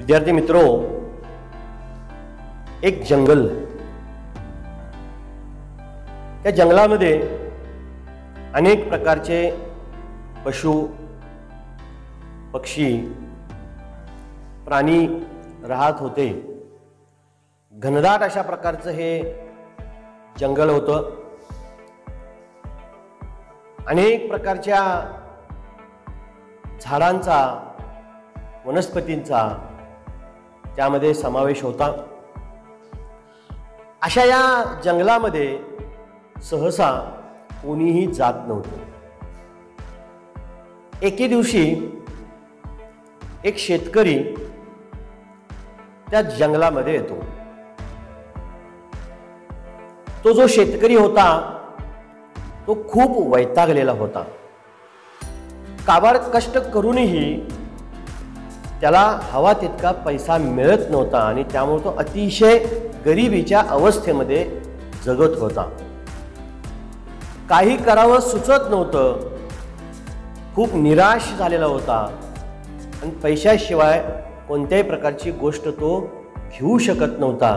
विद्यार्थी मित्रों, एक जंगल, त्या जंगलामध्ये अनेक प्रकारचे पशु पक्षी प्राणी राहत होते। घनदाट अशा प्रकारचं हे जंगल होतं। अनेक प्रकारच्या झाडांचा वनस्पतींचा त्यामध्ये समावेश होता। अशा या जंगलामध्ये सहसा कोणीही जात नव्हतं। एके दिवशी एक शेतकरी त्या जंगलामध्ये येतो। तो जो शेतकरी होता तो खूप वैतागलेला होता। काबाड कष्ट करूनही त्याला हवा तितका पैसा मिळत नव्हता आणि त्यामुळे तो अतिशय गरिबीच्या अवस्थेमध्ये जगत होता। काही करावं सुचत नव्हतं। खूप निराश झालेला होता आणि पैशाशिवाय कोणत्याही प्रकारची गोष्ट तो घेऊ शकत नव्हता।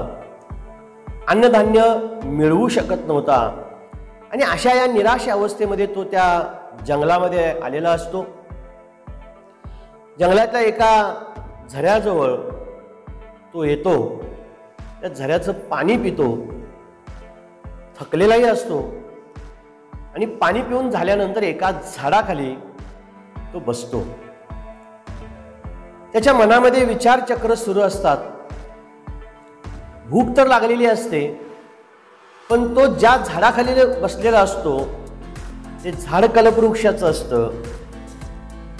अन्नधान्य मिळवू शकत नव्हता आणि अशा या निराश अवस्थेमध्ये तो त्या जंगलामध्ये आलेला असतो। जंगलातल्या एका झऱ्याजवळ तो येतो। त्या झऱ्याचं पाणी पितो। थकलेलाही असतो आणि पाणी पिऊन झाल्यानंतर एका झाडाखाली तो बसतो। त्याच्या मनामध्ये विचार चक्र सुरू असतात। भूक तर लागलेली असते, पण तो ज्या झाडाखाली बसलेला असतो ते झाड कल्पवृक्षाचं असतं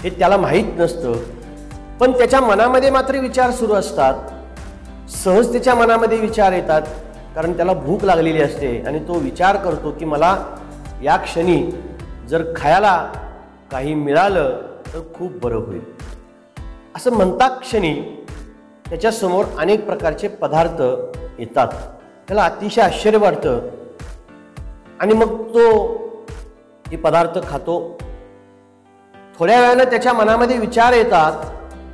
हे त्याला माहीत नसतं, पण त्याच्या मनामध्ये मात्र विचार सुरू असतात। सहज त्याच्या मनामध्ये विचार येतात कारण त्याला भूक लागलेली असते आणि तो विचार करतो की मला या क्षणी जर खायला काही मिळालं तर खूप बरं होईल। असं म्हणता क्षणी त्याच्या समोर अनेक प्रकारचे पदार्थ येतात। त्याला अतिशय आश्चर्य वाटतं आणि मग तो हे पदार्थ खातो। थोड्या वेळानं त्याच्या मनामध्ये विचार येतात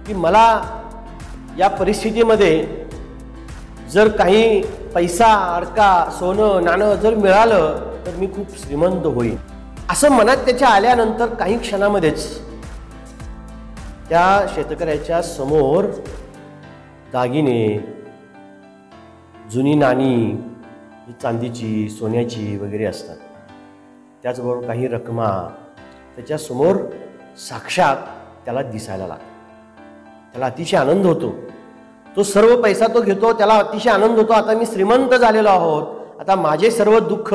की मला या परिस्थितीमध्ये जर काही पैसा अडका सोनं नाणं जर मिळालं तर मी खूप श्रीमंत होईल। असं मनात त्याच्या आल्यानंतर काही क्षणामध्येच त्या शेतकऱ्याच्या समोर दागिने, जुनी नाणी, चांदीची सोन्याची वगैरे असतात, त्याचबरोबर काही रकमा त्याच्या समोर साक्षात त्याला दिसायला लागतात। त्याला अतिशय आनंद होतो। तो सर्व पैसा तो घेतो। त्याला अतिशय आनंद होतो, आता मी श्रीमंत झालेलो आहोत। आता माझे सर्व दुःख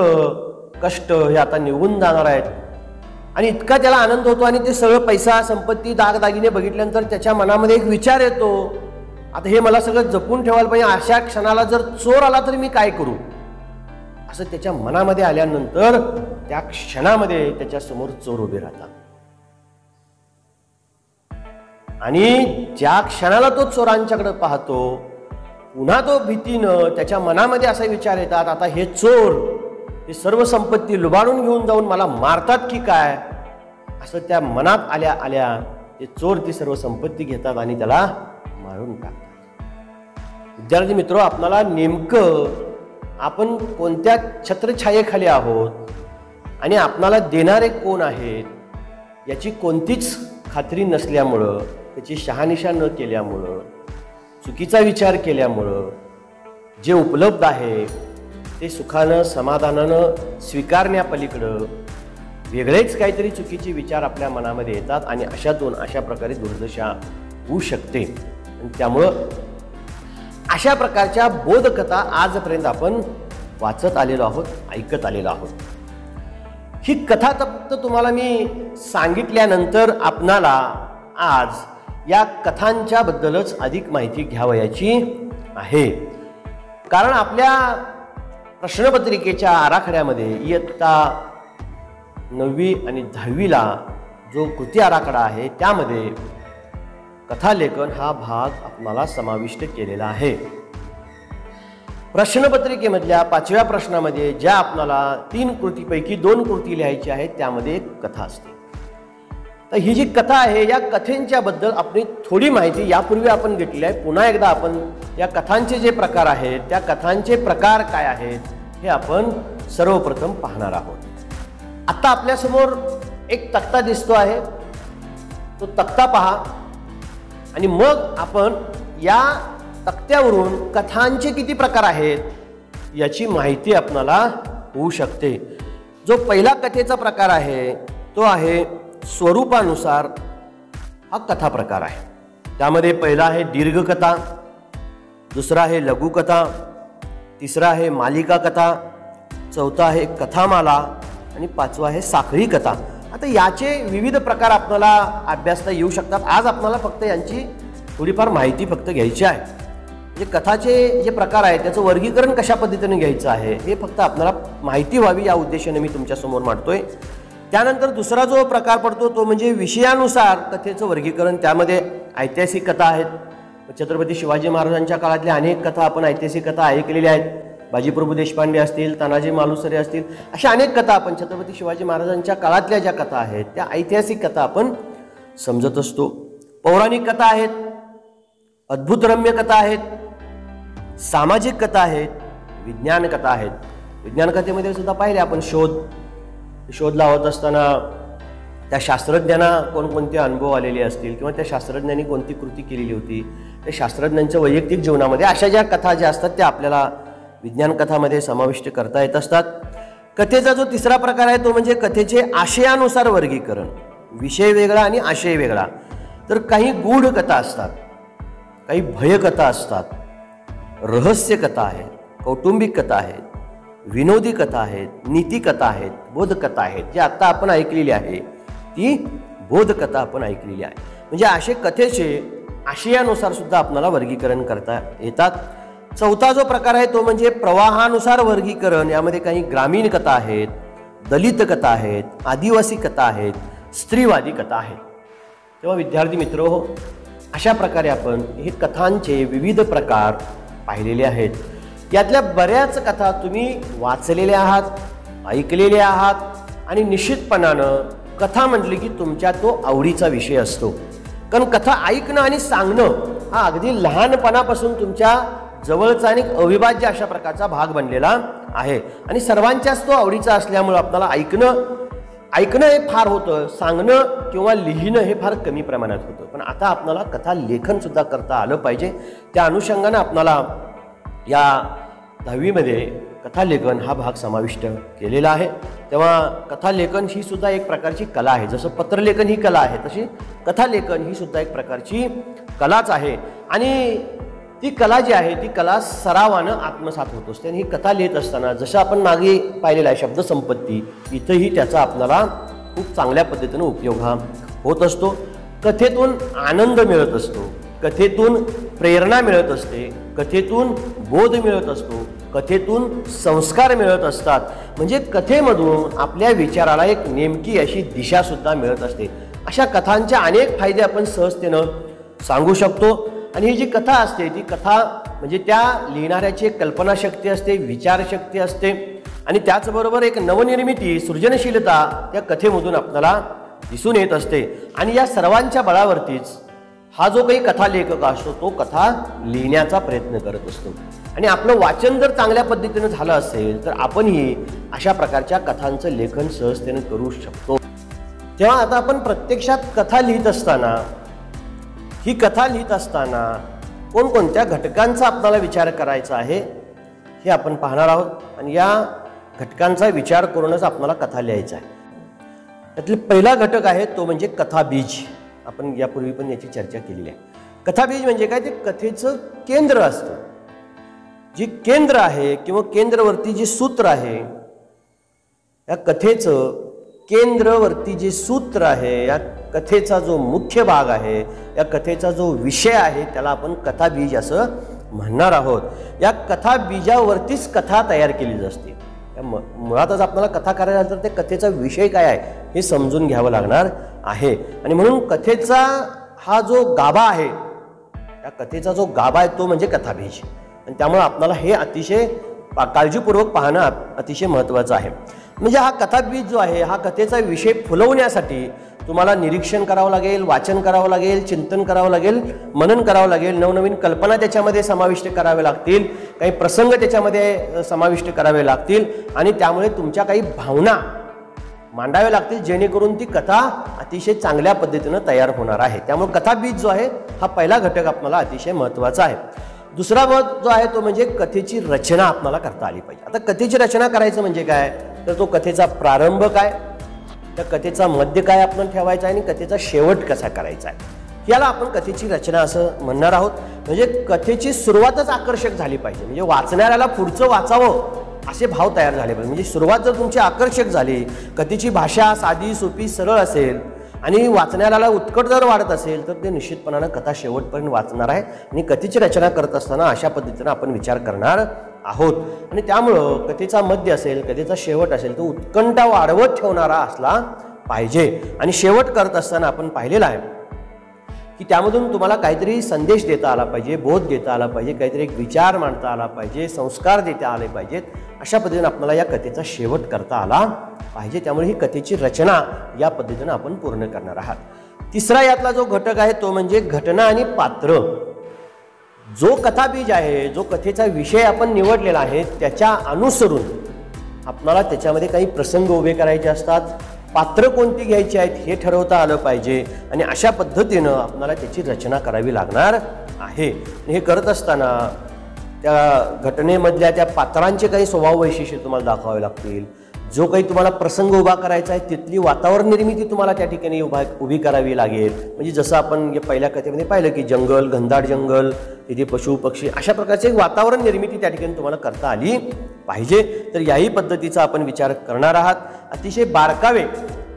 कष्ट हे आता निघून जाणार आहेत आणि इतका त्याला आनंद होतो। आणि ते सगळं पैसा संपत्ती दागदागिने बघितल्यानंतर त्याच्या मनामध्ये एक विचार येतो, आता हे मला सगळं जपून ठेवायला पाहिजे। अशा क्षणाला जर चोर आला तर मी काय करू, असं त्याच्या मनामध्ये आल्यानंतर त्या क्षणामध्ये त्याच्या समोर चोर उभे राहतात आणि ज्या क्षणाला तो चोरांच्याकडे पाहतो पुन्हा तो भीतीनं त्याच्या मनामध्ये असा विचार येतात, आता हे चोर हे सर्व संपत्ती लुबाडून घेऊन जाऊन मला मारतात की काय, असं त्या मनात आल्या आल्या ते चोर ती सर्व संपत्ती घेतात आणि त्याला मारून टाकतात। विद्यार्थी मित्र, आपल्याला नेमकं आपण कोणत्या छत्रछायेखाली आहोत आणि आपल्याला देणारे कोण आहेत याची कोणतीच खात्री नसल्यामुळं, त्याची शहानिशा न केल्यामुळं, चुकीचा विचार केल्यामुळं जे उपलब्ध आहे ते सुखानं समाधानानं स्वीकारण्यापलीकडं वेगळेच काहीतरी चुकीचे विचार आपल्या मनामध्ये येतात आणि अशातून अशा प्रकारे दुर्दशा होऊ शकते। आणि त्यामुळं अशा प्रकारच्या बोधकथा आजपर्यंत आपण वाचत आलेलो आहोत, ऐकत आलेलो आहोत। ही कथा फक्त तुम्हाला मी सांगितल्यानंतर आपणाला आज या कथांच्या बद्दलच अधिक माहिती घ्यावयाची आहे। कारण आपल्या प्रश्नपत्रिकेच्या आराखड्यामध्ये इयत्ता 9वी आणि 10वीला जो कृती आराखडा आहे त्यामध्ये कथालेखन हा भाग आपल्याला समाविष्ट केलेला आहे। प्रश्नपत्रिकेमधल्या 5व्या प्रश्नामध्ये ज्या आपल्याला 3 कृतीपैकी 2 कृती लिहायची आहेत त्यामध्ये एक कथा असते। तर ही जी कथा आहे या कथेंच्याबद्दल आपली थोडी माहिती यापूर्वी आपण घेतली आहे. पुन्हा एकदा आपण या कथांचे जे प्रकार आहेत त्या कथांचे प्रकार काय आहेत हे आपण सर्वप्रथम पाहणार आहोत. आता आपल्यासमोर एक तक्ता दिसतो आहे, तो तक्ता पहा आणि मग आपण या तक्त्यावरून कथांचे किती प्रकार आहेत याची माहिती आपल्याला होऊ शकते. जो पहिला कथेचा प्रकार आहे तो आहे स्वरूपानुसार हा कथा प्रकार आहे. त्यामध्ये पहिला आहे दीर्घकथा, दुसरा आहे लघुकथा, तिसरा आहे मालिका कथा, चौथा आहे कथामाला आणि पाचवा आहे साखळी कथा. आता याचे विविध प्रकार आपल्याला अभ्यासता येऊ शकतात. आज आपल्याला फक्त यांची थोडीफार माहिती फक्त घ्यायची आहे. म्हणजे कथाचे जे प्रकार आहेत त्याचं वर्गीकरण कशा पद्धतीने घ्यायचं आहे हे फक्त आपल्याला माहिती व्हावी या उद्देशाने मी तुमच्यासमोर मांडतोय. त्यानंतर दुसरा जो प्रकार पडतो तो म्हणजे विषयानुसार कथेचं वर्गीकरण. त्यामध्ये ऐतिहासिक कथा आहेत. छत्रपती शिवाजी महाराजांच्या काळातल्या अनेक कथा आपण ऐतिहासिक कथा ऐकलेल्या आहेत. बाजीप्रभू देशपांडे असतील, तानाजी मालुसरे असतील, अशा अनेक कथा आपण छत्रपती शिवाजी महाराजांच्या काळातल्या ज्या कथा आहेत त्या ऐतिहासिक कथा आपण समजत असतो. पौराणिक कथा आहेत, अद्भुतरम्य कथा आहेत, सामाजिक कथा आहेत, विज्ञान कथा आहेत. विज्ञान कथेमध्ये सुद्धा पाहिले आपण शोध लावत असताना त्या शास्त्रज्ञांना कोणकोणते अनुभव आलेले असतील किंवा त्या शास्त्रज्ञांनी कोणती कृती केलेली होती, त्या शास्त्रज्ञांच्या वैयक्तिक जीवनामध्ये अशा ज्या कथा ज्या असतात त्या आपल्याला विज्ञान कथामध्ये समाविष्ट करता येत असतात. कथेचा जो तिसरा प्रकार आहे तो म्हणजे कथेचे आशयानुसार वर्गीकरण. विषय वेगळा आणि आशय वेगळा. तर काही गूढ कथा असतात, काही भयकथा असतात, रहस्य कथा आहेत, कौटुंबिक कथा आहेत, विनोदी कथा आहेत, नीतिकथा आहेत, बोधकथा आहेत. जी आत्ता आपण ऐकलेली आहे ती बोधकथा आपण ऐकलेली आहे. म्हणजे असे कथेचे आशयानुसार सुद्धा आपल्याला वर्गीकरण करता येतात. चौथा जो प्रकार आहे तो म्हणजे प्रवाहानुसार वर्गीकरण. यामध्ये काही ग्रामीण कथा आहेत, दलित कथा आहेत, आदिवासी कथा आहेत, स्त्रीवादी कथा आहेत. तेव्हा विद्यार्थी मित्र हो, अशा प्रकारे आपण हे कथांचे विविध प्रकार पाहिलेले आहेत. यातल्या बऱ्याच कथा तुम्ही वाचलेल्या आहात, ऐकलेल्या आहात आणि निश्चितपणानं कथा म्हटली की तुमच्या तो आवडीचा विषय असतो. कारण कथा ऐकणं आणि सांगणं हा अगदी लहानपणापासून तुमच्या जवळचा आणि अविभाज्य अशा प्रकारचा भाग बनलेला आहे. आणि सर्वांच्याच तो आवडीचा असल्यामुळं आपल्याला ऐकणं हे फार होतं, सांगणं किंवा लिहिणं हे फार कमी प्रमाणात होतं. पण आता आपल्याला कथा लेखन सुद्धा करता आलं पाहिजे. त्या अनुषंगानं आपल्याला या 10वीमध्ये कथालेखन हा भाग समाविष्ट केलेला आहे. तेव्हा कथालेखन ही सुद्धा एक प्रकारची कला आहे. जसं पत्रलेखन ही कला आहे तशी कथालेखन ही सुद्धा एक प्रकारची कलाच आहे. आणि ती कला जी आहे ती कला सरावानं आत्मसात होत असते. आणि ही कथा लिहित असताना जसं आपण मागे पाहिलेलं आहे शब्दसंपत्ती, इथंही त्याचा आपल्याला खूप चांगल्या पद्धतीनं उपयोग हा होत असतो. कथेतून आनंद मिळत असतो, कथेतून प्रेरणा मिळत असते, कथेतून बोध मिळत असतो, कथेतून संस्कार मिळत असतात. म्हणजे कथेमधून आपल्या विचाराला एक नेमकी अशी दिशा सुद्धा मिळत असते. अशा कथांचे अनेक फायदे आपण सहजतेनं सांगू शकतो. आणि ही जी कथा असते ती कथा म्हणजे त्या लिहिणाऱ्याची एक कल्पनाशक्ती असते, विचारशक्ती असते आणि त्याचबरोबर एक नवनिर्मिती, सृजनशीलता त्या कथेमधून आपल्याला दिसून येत असते. आणि या सर्वांच्या बळावरतीच हा जो काही कथा लेखक असतो तो कथा लिहिण्याचा प्रयत्न करत असतो. आणि आपलं वाचन जर चांगल्या पद्धतीनं झालं असेल तर आपणही अशा प्रकारच्या कथांचं लेखन सहजतेनं करू शकतो. तेव्हा आता आपण प्रत्यक्षात कथा लिहित असताना कोणकोणत्या घटकांचा आपल्याला विचार करायचा आहे हे आपण पाहणार आहोत. आणि या घटकांचा विचार करूनच आपल्याला कथा लिहायचा आहे. त्यातले पहिला घटक आहे तो म्हणजे कथाबीज. आपण यापूर्वी पण याची चर्चा केलेली आहे. कथाबीज म्हणजे काय, ते कथेचं केंद्र असतं. जी केंद्र आहे किंवा केंद्रवर्ती जे सूत्र आहे, या कथेचं केंद्रवर्ती जे सूत्र आहे, या कथेचा जो मुख्य भाग आहे, या कथेचा जो विषय आहे त्याला आपण कथाबीज असं म्हणणार आहोत. या कथाबीजावरतीच कथा तयार केली असते. मुळातच आपल्याला कथा करायला तर ते कथेचा विषय काय आहे हे समजून घ्यावं लागणार आहे. आणि म्हणून कथेचा हा जो गाभा आहे, या कथेचा जो गाभा आहे तो म्हणजे कथाबीज. आणि त्यामुळे आपल्याला हे अतिशय काळजीपूर्वक पाहणं अतिशय महत्त्वाचं आहे. म्हणजे हा कथाबीज जो आहे हा कथेचा विषय फुलवण्यासाठी तुम्हाला निरीक्षण करावं लागेल, वाचन करावं लागेल, चिंतन करावं लागेल, मनन करावं लागेल, नवनवीन कल्पना त्याच्यामध्ये समाविष्ट करावे लागतील, काही प्रसंग त्याच्यामध्ये समाविष्ट करावे लागतील आणि त्यामुळे तुमच्या काही भावना मांडाव्या लागतील, जेणेकरून ती कथा अतिशय चांगल्या पद्धतीनं तयार होणार आहे. त्यामुळे कथाबीज जो आहे हा पहिला घटक आपल्याला अतिशय महत्त्वाचा आहे. दुसरा जो आहे तो म्हणजे कथेची रचना आपल्याला करता आली पाहिजे. आता कथेची रचना करायचं म्हणजे काय, तर तो कथेचा प्रारंभ काय, त्या कथेचा मध्य काय आपण ठेवायचा आहे आणि कथेचा शेवट कसा करायचा आहे, याला आपण कथेची रचना असं म्हणणार आहोत. म्हणजे कथेची सुरुवातच आकर्षक झाली पाहिजे, म्हणजे वाचणाऱ्याला पुढचं वाचावं असे भाव तयार झाले पाहिजे. म्हणजे सुरुवात जर तुमची आकर्षक झाली, कथेची भाषा साधी सोपी सरळ असेल आणि वाचणाऱ्याला उत्कट जर वाढत असेल तर ते निश्चितपणानं कथा शेवटपर्यंत वाचणार आहे. आणि कथेची रचना करत असताना अशा पद्धतीनं आपण विचार करणार आहोत. आणि त्यामुळं कथेचा मध्य असेल, कथेचा शेवट असेल, तो उत्कंठा वाढवत ठेवणारा असला पाहिजे. आणि शेवट करत असताना आपण पाहिलेलं आहे की त्यामधून तुम्हाला काहीतरी संदेश देता आला पाहिजे, बोध देता आला पाहिजे, काहीतरी एक विचार मांडता आला पाहिजे, संस्कार देता आले पाहिजेत. अशा पद्धतीने आपल्याला या कथेचा शेवट करता आला पाहिजे. त्यामुळे ही कथेची रचना या पद्धतीनं आपण पूर्ण करणार आहात. तिसरा यातला जो घटक आहे तो म्हणजे घटना आणि पात्र. जो कथाबीज आहे, जो कथेचा विषय आपण निवडलेला आहे त्याच्या अनुसरून आपल्याला त्याच्यामध्ये काही प्रसंग उभे करायचे असतात, पात्र कोणती घ्यायची आहेत हे ठरवता आलं पाहिजे. आणि अशा पद्धतीनं आपल्याला त्याची रचना करावी लागणार आहे. हे करत असताना त्या घटनेमधल्या त्या पात्रांचे काही स्वभाव वैशिष्ट्य तुम्हाला दाखवावे लागतील. जो काही तुम्हाला प्रसंग उभा करायचा आहे तिथली वातावरण निर्मिती तुम्हाला त्या ठिकाणी उभी करावी लागेल. म्हणजे जसं आपण पहिल्या कथेमध्ये पाहिलं की जंगल, घनदाट जंगल, तिथे पशु पक्षी, अशा प्रकारचे वातावरण निर्मिती त्या ठिकाणी तुम्हाला करता आली पाहिजे. तर याही पद्धतीचा आपण विचार करणार आहात. अतिशय बारकावे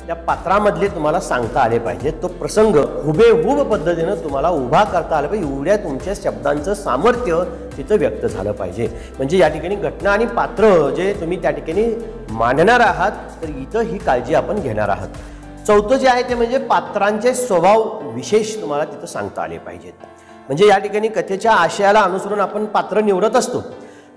त्या पात्रामधले तुम्हाला सांगता आले पाहिजेत. तो प्रसंग हुबेहूब पद्धतीनं तुम्हाला उभा करता आला पाहिजे. एवढ्या तुमच्या शब्दांचं सामर्थ्य तिथं व्यक्त झालं पाहिजे. म्हणजे या ठिकाणी घटना आणि पात्र जे तुम्ही त्या ठिकाणी मांडणार आहात तर इथं ही काळजी आपण घेणार आहात. चौथं जे आहे ते म्हणजे पात्रांचे स्वभाव विशेष तुम्हाला तिथं सांगता आले पाहिजेत. म्हणजे या ठिकाणी कथेच्या आशयाला अनुसरून आपण पात्र निवडत असतो,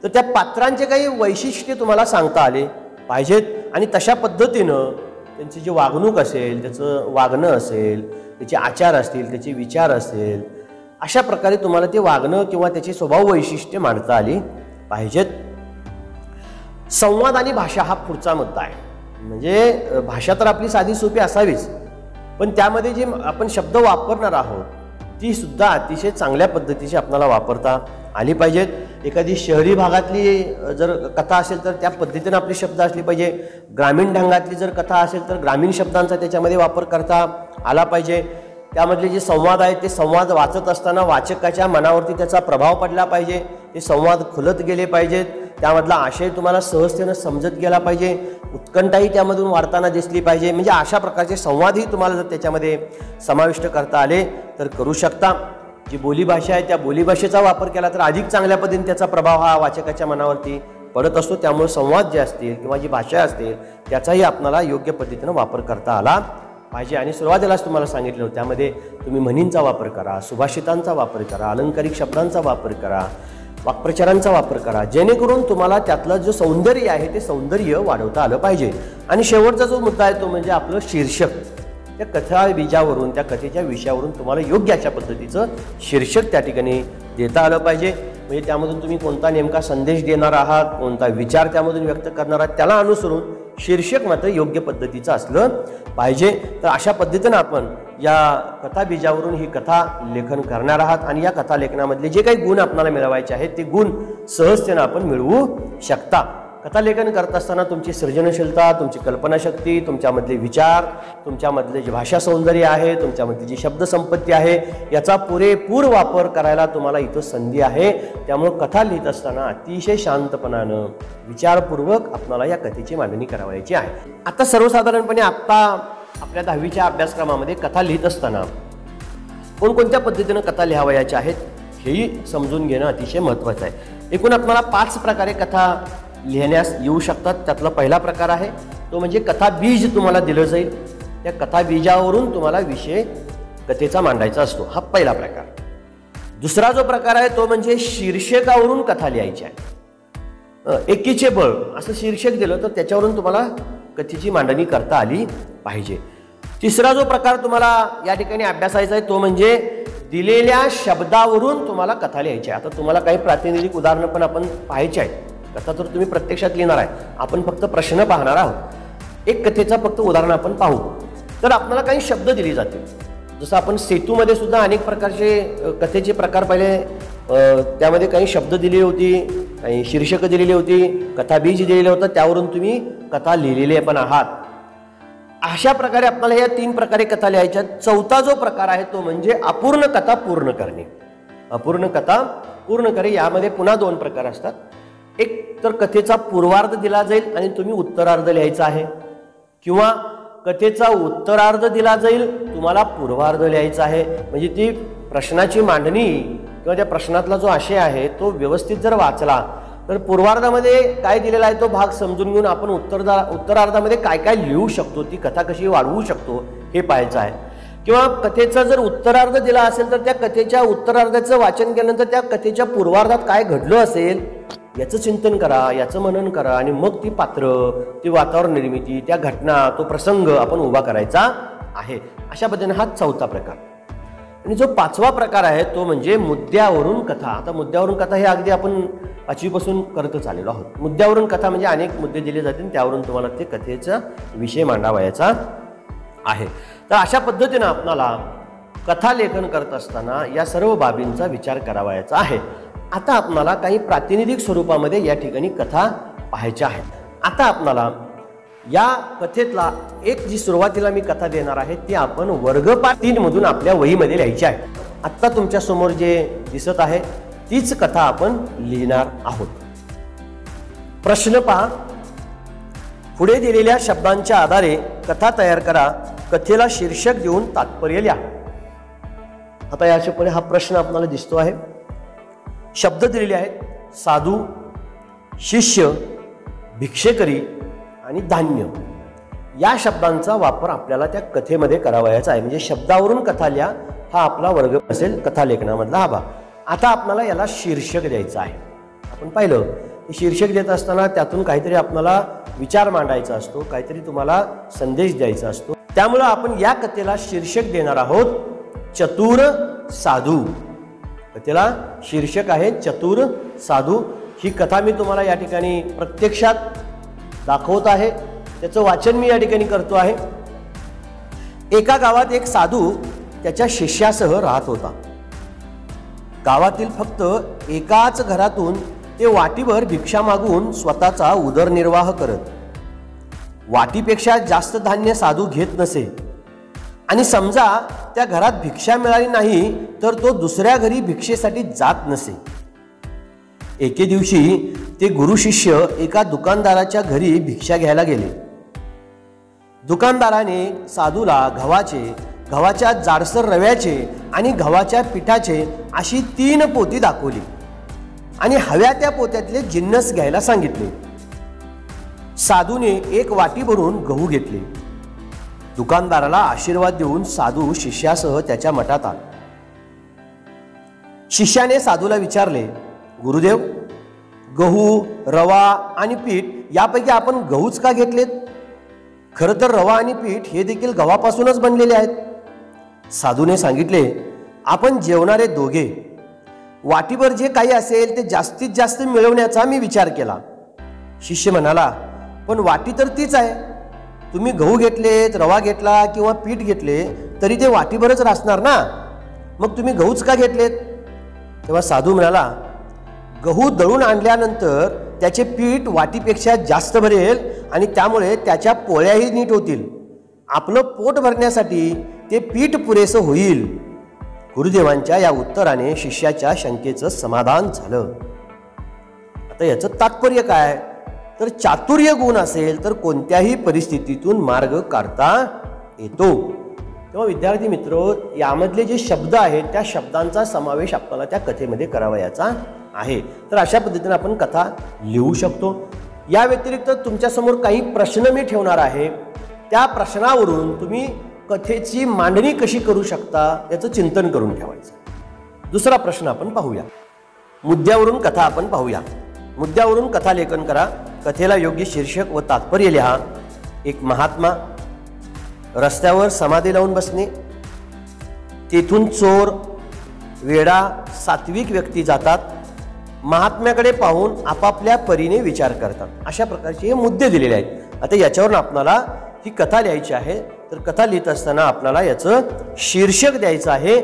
तर त्या पात्रांचे काही वैशिष्ट्य तुम्हाला सांगता आले पाहिजेत. आणि तशा पद्धतीनं त्यांची जी वागणूक असेल, त्याचं वागणं असेल, त्याचे आचार असतील, त्याचे विचार असेल, अशा प्रकारे तुम्हाला ते वागणं किंवा त्याची स्वभाव वैशिष्ट्ये मांडता आली पाहिजेत. संवाद आणि भाषा हा पुढचा मुद्दा आहे. म्हणजे भाषा तर आपली साधी सोपी असावीच, पण त्यामध्ये जे आपण शब्द वापरणार आहोत ती सुद्धा अतिशय चांगल्या पद्धतीची आपल्याला वापरता आली पाहिजेत. एखादी शहरी भागातली जर कथा असेल तर त्या पद्धतीने आपले शब्द असले पाहिजे. ग्रामीण ढंगातली जर कथा असेल तर ग्रामीण शब्दांचा त्याच्यामध्ये वापर करता आला पाहिजे. त्यामधले जे संवाद आहेत ते संवाद वाचत असताना वाचकाच्या मनावरती त्याचा प्रभाव पडला पाहिजे. ते संवाद खुलत गेले पाहिजेत. त्यामधला आशय तुम्हाला सहजतेनं समजत गेला पाहिजे. उत्कंठाही त्यामधून वाढताना दिसली पाहिजे. म्हणजे अशा प्रकारचे संवादही तुम्हाला जर त्याच्यामध्ये समाविष्ट करता आले तर करू शकता. जी बोलीभाषा आहे त्या बोलीभाषेचा वापर केला तर अधिक चांगल्या पद्धतीने त्याचा प्रभाव हा वाचकाच्या मनावरती पडत असतो. त्यामुळे संवाद जे असतील किंवा जी भाषा असतील त्याचाही आपल्याला योग्य पद्धतीनं वापर करता आला पाहिजे. आणि सुरुवातीलाच तुम्हाला सांगितलं होतं त्यामध्ये तुम्ही म्हणींचा वापर करा, सुभाषितांचा वापर करा, अलंकारिक शब्दांचा वापर करा, वाक्प्रचारांचा वापर करा, जेणेकरून तुम्हाला त्यातलं जो सौंदर्य आहे ते सौंदर्य वाढवता आलं पाहिजे. आणि शेवटचा जो मुद्दा आहे तो म्हणजे आपलं शीर्षक. त्या कथा बीजावरून, त्या कथेच्या विषयावरून तुम्हाला योग्य अशा पद्धतीचं शीर्षक त्या ठिकाणी देता आलं पाहिजे. म्हणजे त्यामधून तुम्ही कोणता नेमका संदेश देणार आहात, कोणता विचार त्यामधून व्यक्त करणार आहात, त्याला अनुसरून शीर्षक मात्र योग्य पद्धतीचं असलं पाहिजे. तर अशा पद्धतीनं आपण या कथा बीजावरून ही कथा लेखन करणार आहात. आणि या कथा लेखनामधले जे काही गुण आपल्याला मिळवायचे आहेत ते गुण सहजतेनं आपण मिळवू शकता. कथालेखन करत असताना तुमची सृजनशीलता, तुमची कल्पनाशक्ती, तुमच्यामधले विचार, तुमच्यामधले जे भाषा सौंदर्य आहे, तुमच्यामधली जी शब्दसंपत्ती आहे याचा पुरेपूर वापर करायला तुम्हाला इथं संधी आहे. त्यामुळं कथा लिहित असताना अतिशय शांतपणानं विचारपूर्वक आपल्याला या कथेची मांडणी करावयाची आहे. आता सर्वसाधारणपणे आत्ता आपल्या 10वीच्या अभ्यासक्रमामध्ये कथा लिहित असताना कोणकोणत्या पद्धतीनं कथा लिहावयाच्या आहेत हेही समजून घेणं अतिशय महत्त्वाचं आहे. एकूण आपल्याला 5 प्रकारे कथा लिहिण्यास येऊ शकतात. त्यातला पहिला प्रकार आहे तो म्हणजे कथा बीज तुम्हाला दिलं जाईल. त्या कथा बीजावरून तुम्हाला विषय कथेचा मांडायचा असतो, हा पहिला प्रकार. दुसरा जो प्रकार आहे तो म्हणजे शीर्षकावरून कथा लिहायची आहे. एकीचे बळ असं शीर्षक दिलं तर त्याच्यावरून तुम्हाला कथेची मांडणी करता आली पाहिजे. तिसरा जो प्रकार तुम्हाला या ठिकाणी अभ्यासायचा आहे तो म्हणजे दिलेल्या शब्दावरून तुम्हाला कथा लिहायची आहे. आता तुम्हाला काही प्रातिनिधिक उदाहरणं पण आपण पाहायची आहेत. कथा तर तुम्ही प्रत्यक्षात लिहिणार आहे, आपण फक्त प्रश्न पाहणार आहोत. एक कथेचा फक्त उदाहरण आपण पाहू. तर आपल्याला काही शब्द दिले जातील. जसं आपण सेतूमध्ये सुद्धा अनेक प्रकारचे कथेचे प्रकार पाहिले. त्यामध्ये काही शब्द दिलेली होती, काही शीर्षक दिलेली होती, कथा बीज दिलेलं होतं, त्यावरून तुम्ही कथा लिहिलेले पण आहात. अशा प्रकारे आपल्याला या 3 प्रकारे कथा लिहायच्या. चौथा जो प्रकार आहे तो म्हणजे अपूर्ण कथा पूर्ण करणे. अपूर्ण कथा पूर्ण करणे यामध्ये पुन्हा 2 प्रकार असतात. एक तर कथेचा पूर्वार्ध दिला जाईल आणि तुम्ही उत्तरार्ध लिहायचा आहे, किंवा कथेचा उत्तरार्ध दिला जाईल, तुम्हाला पूर्वार्ध लिहायचा आहे. म्हणजे ती प्रश्नाची मांडणी किंवा त्या प्रश्नातला जो आशय आहे तो व्यवस्थित जर वाचला तर पूर्वार्धामध्ये काय दिलेला आहे तो भाग समजून घेऊन आपण उत्तरार्धामध्ये काय काय लिहू शकतो, ती कथा कशी वाढवू शकतो हे पाहायचं आहे. किंवा कथेचा जर उत्तरार्ध दिला असेल तर त्या कथेच्या उत्तरार्धाचं वाचन केल्यानंतर त्या कथेच्या पूर्वार्धात काय घडलं असेल याचं चिंतन करा, याचं मनन करा, आणि मग ती पात्र, ती वातावरण निर्मिती, त्या घटना, तो प्रसंग आपण उभा करायचा आहे. अशा पद्धतीने हा चौथा प्रकार. आणि जो 5वा प्रकार आहे तो म्हणजे मुद्द्यावरून कथा. आता मुद्द्यावरून कथा हे अगदी आपण 5वीपासून करतच आलेलो आहोत. मुद्द्यावरून कथा म्हणजे अनेक मुद्दे दिले जातील, त्यावरून तुम्हाला ते कथेचा विषय मांडावयाचा आहे. तर अशा पद्धतीनं आपल्याला कथा लेखन करत असताना या सर्व बाबींचा विचार करावयाचा आहे. आता आपल्याला काही प्रातिनिधिक स्वरूपामध्ये या ठिकाणी कथा पाहायच्या आहेत. आता आपल्याला या कथेतला एक जी सुरुवातीला मी कथा देणार आहे ती आपण वर्गपाठ 3 मधून आपल्या वहीमध्ये लिहायची आहे. आत्ता तुमच्या समोर जे दिसत आहे तीच कथा आपण लिहिणार आहोत. प्रश्न पहा. पुढे दिलेल्या शब्दांच्या आधारे कथा तयार करा. कथेला शीर्षक देऊन तात्पर्य लिहा. आता याच्या पुढे हा प्रश्न आपल्याला दिसतो आहे. शब्द दिलेले आहेत: साधू, शिष्य, भिक्षेकरी आणि धान्य. या शब्दांचा वापर आपल्याला त्या कथेमध्ये करावयाचा आहे. म्हणजे शब्दावरून कथा लिहा हा आपला वर्ग असेल कथा लेखनामधला हा भाग. आता आपल्याला याला शीर्षक द्यायचं आहे. आपण पाहिलं की शीर्षक देत असताना त्यातून काहीतरी आपल्याला विचार मांडायचा असतो, काहीतरी तुम्हाला संदेश द्यायचा असतो. त्यामुळं आपण या कथेला शीर्षक देणार आहोत चतुर साधू. कथेला शीर्षक आहे चतुर साधू. ही कथा मी तुम्हाला या ठिकाणी प्रत्यक्षात दाखवत आहे, त्याचं वाचन मी या ठिकाणी करतो आहे. एका गावात एक साधू त्याच्या शिष्यासह राहत होता. गावातील फक्त एकाच घरातून ते वाटीभर भिक्षा मागून स्वतःचा उदरनिर्वाह करत. वाटीपेक्षा जास्त धान्य साधू घेत नसे, आणि समजा त्या घरात भिक्षा मिळाली नाही तर तो दुसऱ्या घरी भिक्षेसाठी जात नसे. एके दिवशी ते गुरु शिष्य एका दुकानदाराच्या घरी भिक्षा घ्यायला गेले. दुकानदाराने साधूला गव्हाच्या जाडसर रव्याचे आणि गव्हाच्या पिठाचे अशी 3 पोती दाखवली आणि हव्या त्या पोत्यातले जिन्नस घ्यायला सांगितले. साधूने 1 वाटी भरून गहू घेतले. दुकानदाराला आशीर्वाद देऊन साधू शिष्यासह त्याच्या मठात आला. शिष्याने साधूला विचारले, गुरुदेव, गहू, रवा आणि पीठ यापैकी आपण गहूच का घेतलेत? खरं तर रवा आणि पीठ हे देखील गव्हापासूनच बनलेले आहेत. साधूने सांगितले, आपण जेवणारे दोघे. वाटीभर जे काही असेल ते जास्तीत जास्त मिळवण्याचा मी विचार केला. शिष्य म्हणाला, पण वाटी तर तीच आहे. तुम्ही गहू घेतलेत, रवा घेतला किंवा पीठ घेतले तरी ते वाटीभरच असणार ना, मग तुम्ही गहूच का घेतलेत? तेव्हा साधू म्हणाला, गहू दळून आणल्यानंतर त्याचे पीठ वाटीपेक्षा जास्त भरेल आणि त्यामुळे त्याच्या पोळ्याही नीट होतील. आपलं पोट भरण्यासाठी ते पीठ पुरेसं होईल. गुरुदेवांच्या या उत्तराने शिष्याच्या शंकेचं समाधान झालं. आता याचं तात्पर्य काय? तर चातुर्य गुण असेल तर कोणत्याही परिस्थितीतून मार्ग काढता येतो. तेव्हा विद्यार्थी मित्र, यामधले जे शब्द आहेत त्या शब्दांचा समावेश आपल्याला त्या कथेमध्ये करावयाचा आहे. तर अशा पद्धतीने आपण कथा लिहू शकतो. या व्यतिरिक्त तुमच्यासमोर काही प्रश्न मी ठेवणार आहे. त्या प्रश्नावरून तुम्ही कथेची मांडणी कशी करू शकता याचं चिंतन करून ठेवायचं. दुसरा प्रश्न आपण पाहूया. मुद्द्यावरून कथा आपण पाहूया. मुद्द्यावरून कथा लेखन करा. कथेला योग्य शीर्षक व तात्पर्य लिहा. एक महात्मा, रस्त्यावर समाधी लावून बसणे, तेथून चोर, वेडा, सात्विक व्यक्ती जातात, महात्म्याकडे पाहून आपापल्या परीने विचार करतात. अशा प्रकारचे हे मुद्दे दिलेले आहेत. आता याच्यावरून आपल्याला ही कथा लिहायची आहे. तर कथा लिहित असताना आपल्याला याचं शीर्षक द्यायचं आहे,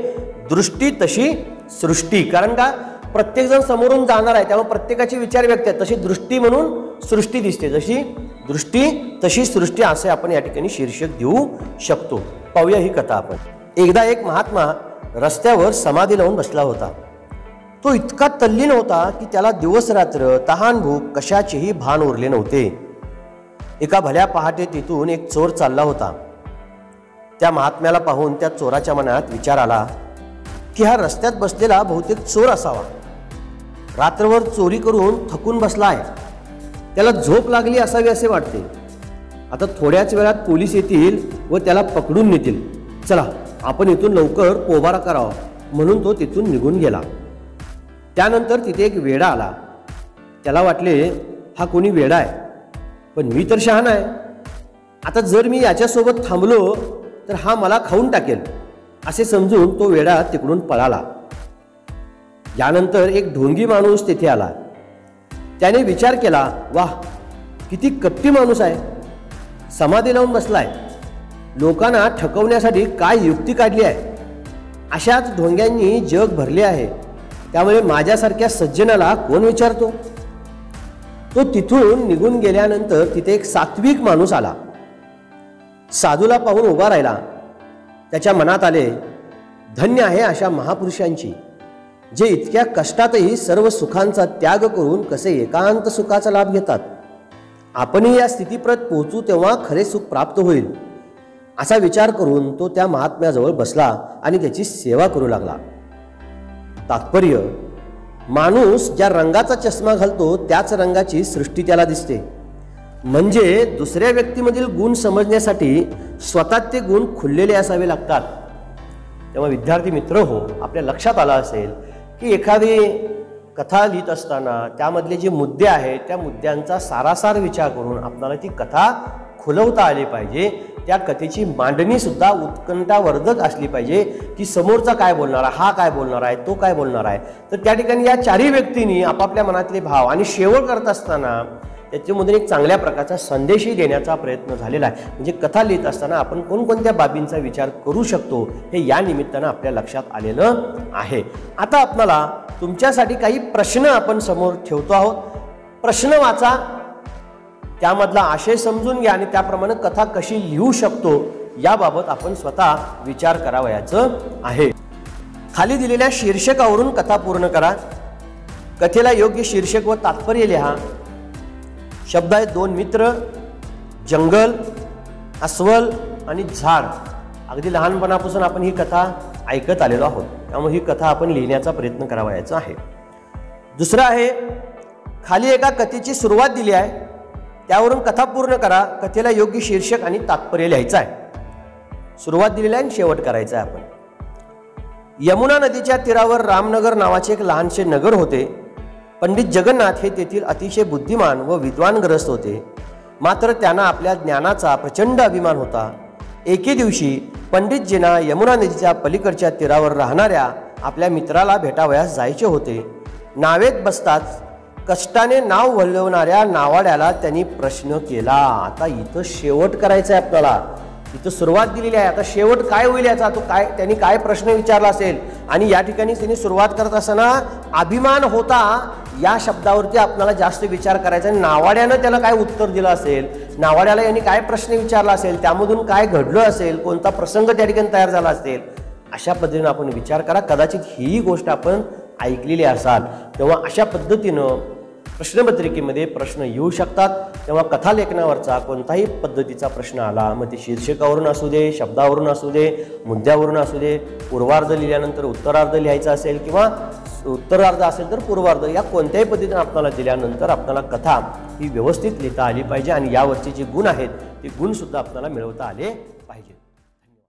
दृष्टी तशी सृष्टी. कारण का, प्रत्येकजण समोरून जाणार आहे, त्यामुळे प्रत्येकाचे विचार व्यक्त आहेत. तशी दृष्टी म्हणून सृष्टी दिसते, जशी दृष्टी तशी सृष्टी, असे आपण या ठिकाणी शीर्षक देऊ शकतो. पाहूया ही कथा आपण. एकदा एक महात्मा रस्त्यावर समाधी लावून बसला होता. तो इतका तल्लीन होता की त्याला दिवस रात्र तहान भूक कशाचेही भान उरले नव्हते. एका भल्या पहाटे तिथून एक चोर चालला होता. त्या महात्म्याला पाहून त्या चोराच्या मनात विचार आला की हा रस्त्यात बसलेला बहुतेक चोर असावा. रात्रभर चोरी करून थकून बसला आहे, त्याला झोप लागली असावी असे वाटते. आता थोड्याच वेळात पोलीस येतील व त्याला पकडून नेतील. चला, आपण इथून लवकर पोबारा करावा म्हणून तो तिथून निघून गेला. त्यानंतर तिथे एक वेडा आला. त्याला वाटले हा कोणी वेडा आहे, पण मी तर शहाणा आहे. आता जर मी याच्यासोबत थांबलो तर हा मला खाऊन टाकेल असे समजून तो वेडा तिकडून पळाला. यानंतर एक ढोंगी माणूस तिथे आला. त्याने विचार केला, वाह, किती कपटी माणूस आहे, समाधी लावून बसलाय, लोकांना ठकवण्यासाठी काय युक्ती काढली आहे. अशाच ढोंग्यांनी जग भरले आहे, त्यामुळे माझ्यासारख्या सज्जनाला कोण विचारतो. तो तिथून निघून गेल्यानंतर तिथे एक सात्विक माणूस आला. साधूला पाहून उभा राहिला. त्याच्या मनात आले, धन्य आहे अशा महापुरुषांची, जे इतक्या कष्टातही सर्व सुखांचा त्याग करून कसे एकांत सुखाचा लाभ घेतात. आपणही या स्थितीप्रत पोहोचू तेव्हा खरे सुख प्राप्त होईल, असा विचार करून तो त्या महात्म्याजवळ बसला आणि त्याची सेवा करू लागला. तात्पर्य, माणूस ज्या रंगाचा चष्मा घालतो त्याच रंगाची सृष्टी त्याला दिसते. म्हणजे दुसऱ्या व्यक्तीमधील गुण समजण्यासाठी स्वतः ते गुण खुललेले असावे लागतात. तेव्हा विद्यार्थी मित्र हो, आपल्या लक्षात आलं असेल की एखादी कथा लिहित असताना त्यामधले जे मुद्दे आहेत त्या मुद्द्यांचा सारासार विचार करून आपल्याला ती कथा खुलवता आली पाहिजे. त्या कथेची मांडणी सुद्धा उत्कंठावर्धक असली पाहिजे की समोरचा काय बोलणार आहे, हा काय बोलणार आहे, तो काय बोलणार आहे. तर त्या ठिकाणी या चारही व्यक्तींनी आपापल्या मनातले भाव आणि शेवट करत असताना त्याच्यामधून एक चांगल्या प्रकारचा संदेशही देण्याचा प्रयत्न झालेला आहे. म्हणजे कथा लिहित असताना आपण कोणकोणत्या बाबींचा विचार करू शकतो हे या निमित्तानं आपल्या लक्षात आलेलं आहे. आता आपल्याला तुमच्यासाठी काही प्रश्न आपण समोर ठेवतो आहोत. प्रश्न वाचा, त्यामधला आशय समजून घ्या आणि त्याप्रमाणे कथा कशी लिहू शकतो याबाबत आपण स्वतः विचार करावयाचं आहे. खाली दिलेल्या शीर्षकावरून कथा पूर्ण करा. कथेला योग्य शीर्षक व तात्पर्य लिहा. शब्द आहेत दोन मित्र, जंगल, अस्वल आणि झाड. अगदी लहानपणापासून आपण ही कथा ऐकत आलेलो आहोत, त्यामुळे ही कथा आपण लिहिण्याचा प्रयत्न करावयाचा आहे. दुसरं आहे, खाली एका कथेची सुरुवात दिली आहे, त्यावरून कथा पूर्ण करा. कथेला योग्य शीर्षक आणि तात्पर्य लिहायचं आहे. सुरुवात दिलेली आहे आणि शेवट करायचा आहे आपण. यमुना नदीच्या तीरावर रामनगर नावाचे एक लहानसे नगर होते. पंडित जगन्नाथ हे तेथील अतिशय बुद्धिमान व विद्वान ग्रस्त होते. मात्र त्यांना आपल्या ज्ञानाचा प्रचंड अभिमान होता. एके दिवशी पंडितजींना यमुना नदीच्या पलीकडच्या तीरावर राहणाऱ्या आपल्या मित्राला भेटावयास जायचे होते. नावेत बसताच कष्टाने नाव वळवणाऱ्या नावाड्याला त्यांनी प्रश्न केला. आता इथं शेवट करायचा आहे आपल्याला. इथं सुरुवात दिलेली आहे, आता शेवट काय होईल याचा. तो काय त्यांनी काय प्रश्न विचारला असेल आणि या ठिकाणी त्यांनी सुरुवात करत असताना अभिमान होता या शब्दावरती आपल्याला जास्त विचार करायचा. नावाड्यानं त्याला काय उत्तर दिलं असेल, नावाड्याला यांनी काय प्रश्न विचारला असेल, त्यामधून काय घडलं असेल, कोणता प्रसंग त्या ठिकाणी तयार झाला असेल, अशा पद्धतीने आपण विचार करा. कदाचित ही गोष्ट आपण ऐकलेली असाल, तेव्हा अशा पद्धतीनं प्रश्नपत्रिकेमध्ये प्रश्न येऊ शकतात. तेव्हा कथालेखनावरचा कोणताही पद्धतीचा प्रश्न आला, मग ते शीर्षकावरून असू दे, शब्दावरून असू दे, मुद्द्यावरून असू दे, पूर्वार्ध लिहिल्यानंतर उत्तरार्ध लिहायचा असेल किंवा उत्तरार्ध असेल तर पूर्वार्ध, या कोणत्याही पद्धतीने आपल्याला दिल्यानंतर आपल्याला कथा ही व्यवस्थित लिहिता आली पाहिजे आणि यावरचे जे गुण आहेत ते गुणसुद्धा आपल्याला मिळवता आले पाहिजेत.